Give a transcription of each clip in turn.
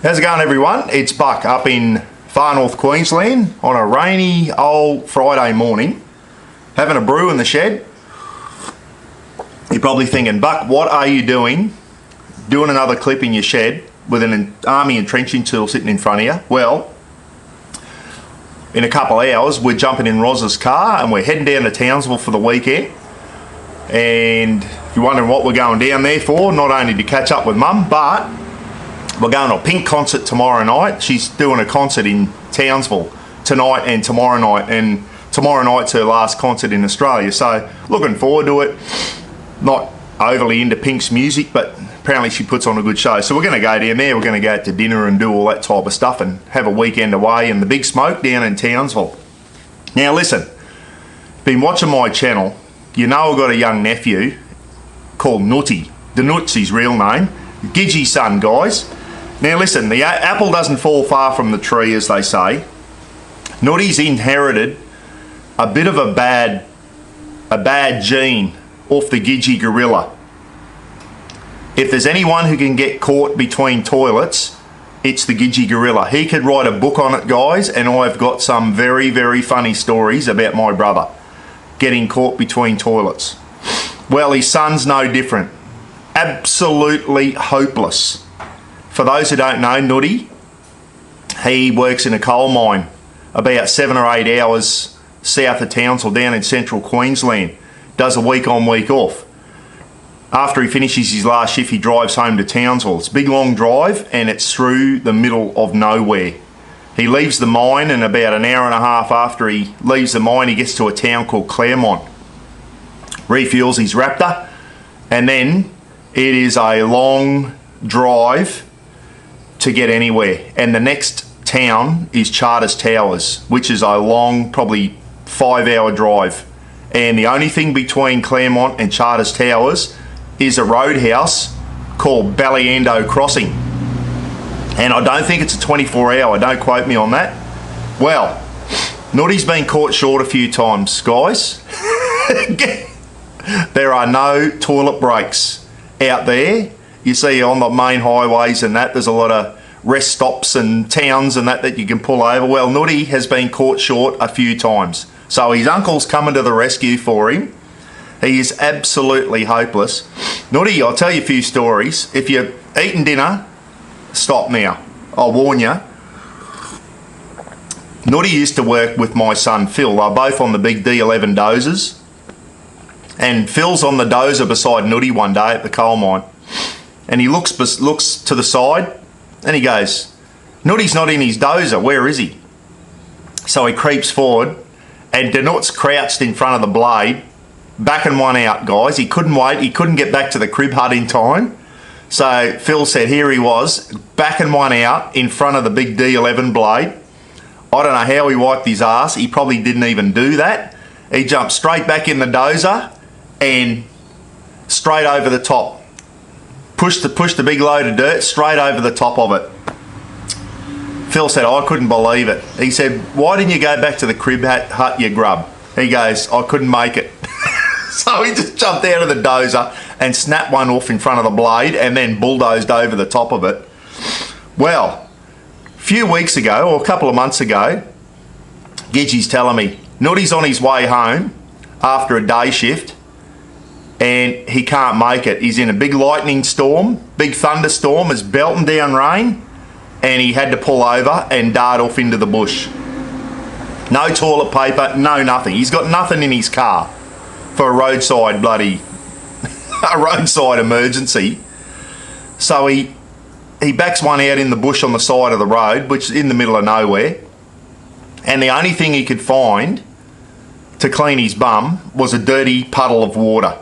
How's it going, everyone? It's Buck up in far north Queensland on a rainy old Friday morning, having a brew in the shed. You're probably thinking, Buck, what are you doing another clip in your shed with an army entrenching tool sitting in front of you? Well, in a couple of hours, we're jumping in Roz's car and we're heading down to Townsville for the weekend. And if you're wondering what we're going down there for, not only to catch up with Mum, but we're going to a Pink concert tomorrow night. She's doing a concert in Townsville tonight and tomorrow night, and tomorrow night's her last concert in Australia. So looking forward to it. Not overly into Pink's music, but apparently she puts on a good show. So we're going to go down there. We're going to go out to dinner and do all that type of stuff and have a weekend away in the big smoke down in Townsville. Now listen, been watching my channel. You know I've got a young nephew called Nutty. The Nut's his real name. Gidgy's son, guys. Now listen, the apple doesn't fall far from the tree, as they say. Nutty's inherited a bit of a bad gene off the Gidgy gorilla. If there's anyone who can get caught between toilets, it's the Gidgy gorilla. He could write a book on it, guys, and I've got some very, very funny stories about my brother getting caught between toilets. Well, his son's no different. Absolutely hopeless. For those who don't know, Nutty, he works in a coal mine about 7 or 8 hours south of Townsville down in central Queensland. Does a week on, week off. After he finishes his last shift, he drives home to Townsville. It's a big long drive and it's through the middle of nowhere. He leaves the mine, and about an hour and a half after he leaves the mine, he gets to a town called Claremont. Refuels his Raptor, and then it is a long drive to get anywhere. And the next town is Charters Towers, which is a long, probably 5-hour drive. And the only thing between Claremont and Charters Towers is a roadhouse called Ballyando Crossing. And I don't think it's a 24-hour, don't quote me on that. Well, Nutty's been caught short a few times, guys. There are no toilet breaks out there. You see on the main highways and that, there's a lot of rest stops and towns and that you can pull over. Well, Nutty has been caught short a few times. So his uncle's coming to the rescue for him. He is absolutely hopeless. Nutty, I'll tell you a few stories. If you're eating dinner, stop now. I'll warn you. Nutty used to work with my son Phil. They're both on the big D11 dozers. And Phil's on the dozer beside Nutty one day at the coal mine. And he looks to the side and he goes, Nutty's not in his dozer, where is he? So he creeps forward and Denut's crouched in front of the blade, backing one out, guys. He couldn't wait, he couldn't get back to the crib hut in time. So Phil said here he was, backing one out in front of the big D11 blade. I don't know how he wiped his ass, he probably didn't even do that. He jumped straight back in the dozer and straight over the top. Pushed the big load of dirt straight over the top of it. Phil said, I couldn't believe it. He said, why didn't you go back to the crib hut, you grub? He goes, I couldn't make it. So he just jumped out of the dozer and snapped one off in front of the blade and then bulldozed over the top of it. Well, a few weeks ago, or a couple of months ago, Gidgy's telling me, Nutty's on his way home after a day shift and he can't make it. He's in a big lightning storm, big thunderstorm, it's belting down rain, and he had to pull over and dart off into the bush. No toilet paper, no nothing. He's got nothing in his car for a roadside emergency. So he backs one out in the bush on the side of the road, which is in the middle of nowhere. And the only thing he could find to clean his bum was a dirty puddle of water.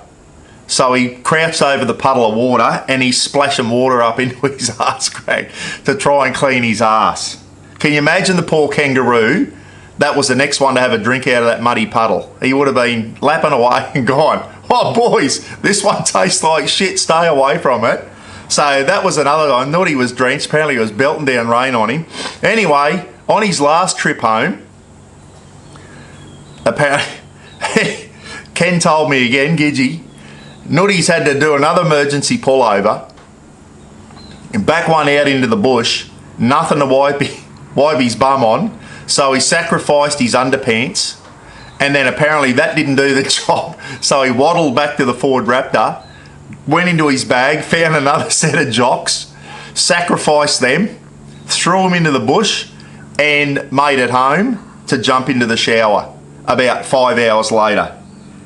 So he crouched over the puddle of water and he's splashing water up into his ass crack to try and clean his ass. Can you imagine the poor kangaroo? That was the next one to have a drink out of that muddy puddle. He would have been lapping away and gone, oh boys, this one tastes like shit, stay away from it. So that was another one. Nutty was drenched, apparently it was belting down rain on him. Anyway, on his last trip home, apparently, Ken told me again, Gidgy, Nutty's had to do another emergency pullover and back one out into the bush nothing to wipe his bum on, so he sacrificed his underpants, and then apparently that didn't do the job, so he waddled back to the Ford Raptor, went into his bag, found another set of jocks, sacrificed them, threw them into the bush, and made it home to jump into the shower about 5 hours later.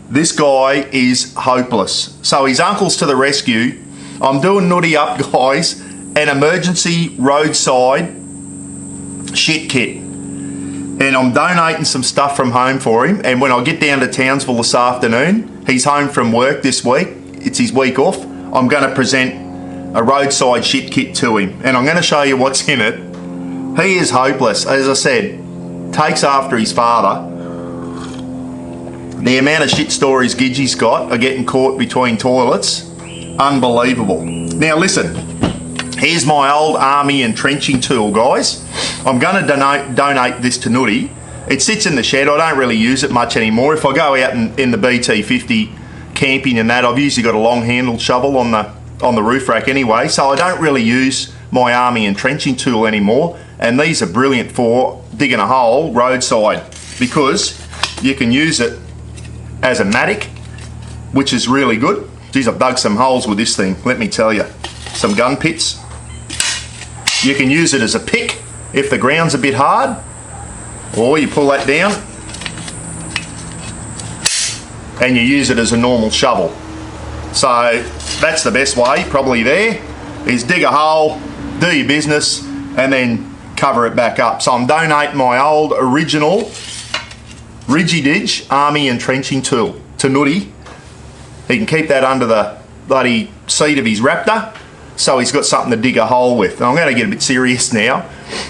This guy is hopeless. So his uncle's to the rescue. I'm doing Nutty up, guys, an emergency roadside shit kit. And I'm donating some stuff from home for him. And when I get down to Townsville this afternoon, he's home from work this week. It's his week off. I'm going to present a roadside shit kit to him. And I'm going to show you what's in it. He is hopeless. As I said, takes after his father. The amount of shit stories Gidgey's got are getting caught between toilets. Unbelievable. Now listen, here's my old army entrenching tool, guys. I'm going to donate this to Nutty. It sits in the shed. I don't really use it much anymore. If I go out in the BT50 camping and that, I've usually got a long-handled shovel on the roof rack anyway, so I don't really use my army entrenching tool anymore. And these are brilliant for digging a hole roadside, because you can use it as a mattock, which is really good. Geez, I've dug some holes with this thing, let me tell you. Some gun pits. You can use it as a pick if the ground's a bit hard, or you pull that down and you use it as a normal shovel. So that's the best way, probably there, is dig a hole, do your business, and then cover it back up. So I'm donating my old original Ridgy-Dig army entrenching tool to Nutty. He can keep that under the bloody seat of his Raptor, so he's got something to dig a hole with. And I'm going to get a bit serious now,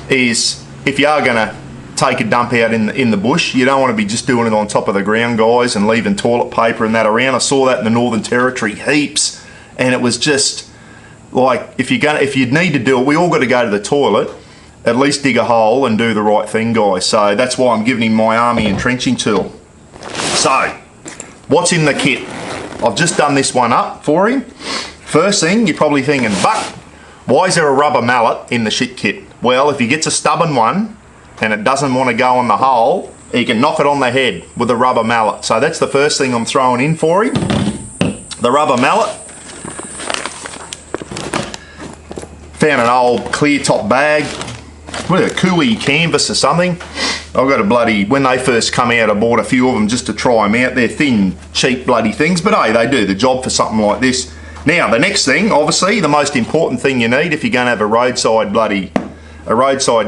is if you are going to take a dump out in the bush, you don't want to be just doing it on top of the ground, guys, and leaving toilet paper and that around. I saw that in the Northern Territory heaps, and it was just like, if you need to do it, we all got to go to the toilet, at least dig a hole and do the right thing, guys. So that's why I'm giving him my army entrenching tool. So, what's in the kit? I've just done this one up for him. First thing, you're probably thinking, but why is there a rubber mallet in the shit kit? Well, if he gets a stubborn one and it doesn't want to go on the hole, he can knock it on the head with a rubber mallet. So that's the first thing I'm throwing in for him. The rubber mallet. Found an old clear top bag with a Cooey canvas or something. I've got a bloody, when they first come out, I bought a few of them just to try them out. They're thin, cheap bloody things, but hey, they do the job for something like this. Now, the next thing, obviously, the most important thing you need if you're going to have a roadside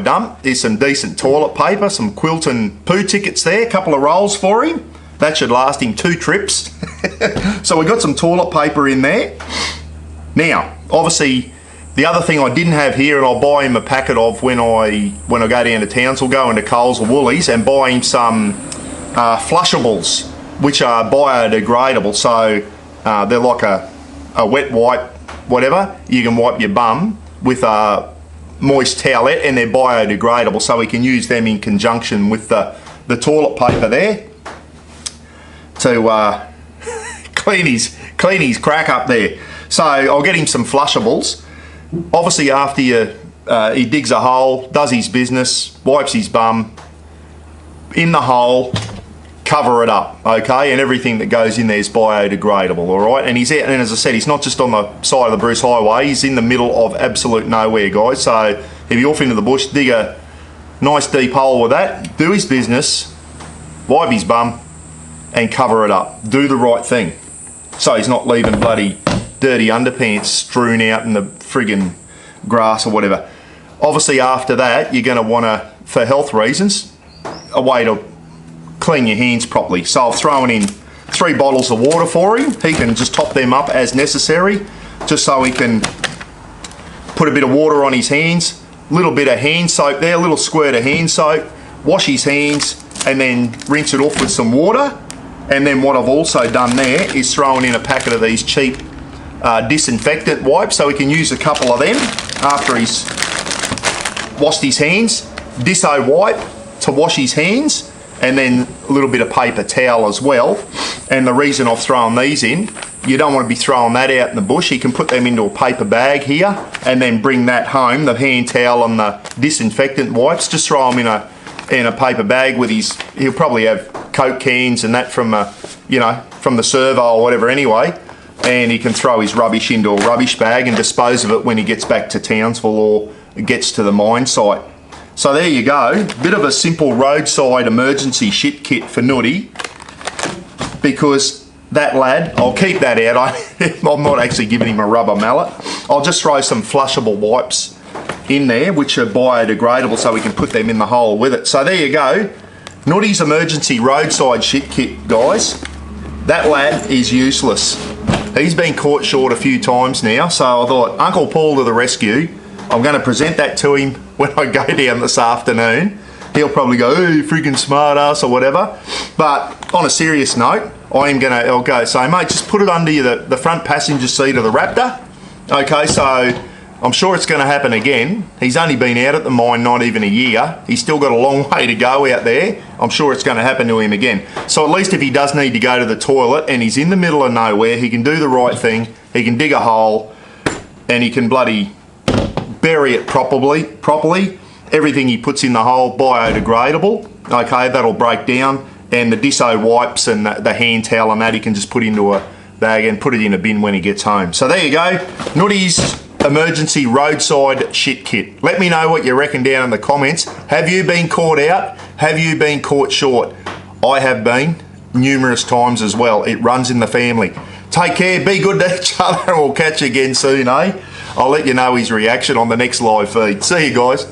dump is some decent toilet paper, some Quilton poo tickets there, a couple of rolls for him. That should last him 2 trips. So we got some toilet paper in there. Now, obviously, the other thing I didn't have here, and I'll buy him a packet of when I go down to Townsville, go into Coles or Woolies and buy him some flushables, which are biodegradable. So they're like a wet wipe, whatever. You can wipe your bum with a moist towelette, and they're biodegradable, so we can use them in conjunction with the toilet paper there to clean his crack up there. So I'll get him some flushables. Obviously, after he digs a hole, does his business, wipes his bum in the hole, cover it up, okay? And everything that goes in there is biodegradable, all right? And he's out, and as I said, he's not just on the side of the Bruce Highway, he's in the middle of absolute nowhere, guys. So if you're off into the bush, dig a nice deep hole with that, do his business, wipe his bum, and cover it up. Do the right thing. So he's not leaving bloody dirty underpants strewn out in the friggin' grass or whatever. Obviously, after that, you're going to want to, for health reasons, a way to clean your hands properly. So I've thrown in 3 bottles of water for him. He can just top them up as necessary, just so he can put a bit of water on his hands, a little bit of hand soap there, a little squirt of hand soap, wash his hands, and then rinse it off with some water. And then what I've also done there is thrown in a packet of these cheap disinfectant wipes, so he can use a couple of them after he's washed his hands. Diso wipe to wash his hands, and then a little bit of paper towel as well. And the reason I've thrown these in you don't want to be throwing that out in the bush. You can put them into a paper bag here and then bring that home, the hand towel and the disinfectant wipes. Just throw them in a paper bag with he'll probably have Coke cans and that from from the servo or whatever anyway, and he can throw his rubbish into a rubbish bag and dispose of it when he gets back to Townsville or gets to the mine site. So there you go, bit of a simple roadside emergency shit kit for Nutty, because that lad, I'll keep that out. I'm not actually giving him a rubber mallet. I'll just throw some flushable wipes in there, which are biodegradable, so we can put them in the hole with it. So there you go, Nutty's emergency roadside shit kit, guys. That lad is useless. He's been caught short a few times now, so I thought, Uncle Paul to the rescue. I'm going to present that to him when I go down this afternoon. He'll probably go, "Oh, you freaking smart ass," or whatever. But on a serious note, I'll go say, "Mate, just put it under the front passenger seat of the Raptor." Okay, so I'm sure it's going to happen again. He's only been out at the mine not even a year. He's still got a long way to go out there. I'm sure it's going to happen to him again. So at least if he does need to go to the toilet and he's in the middle of nowhere, he can do the right thing. He can dig a hole and he can bloody bury it properly. Everything he puts in the hole, biodegradable. Okay, that'll break down. And the Disso wipes and the hand towel and that he can just put into a bag and put it in a bin when he gets home. So there you go, Nutty's emergency roadside shit kit. Let me know what you reckon down in the comments. Have you been caught out? Have you been caught short? I have been numerous times as well. It runs in the family. Take care, be good to each other, and we'll catch you again soon, eh? I'll let you know his reaction on the next live feed. See you guys.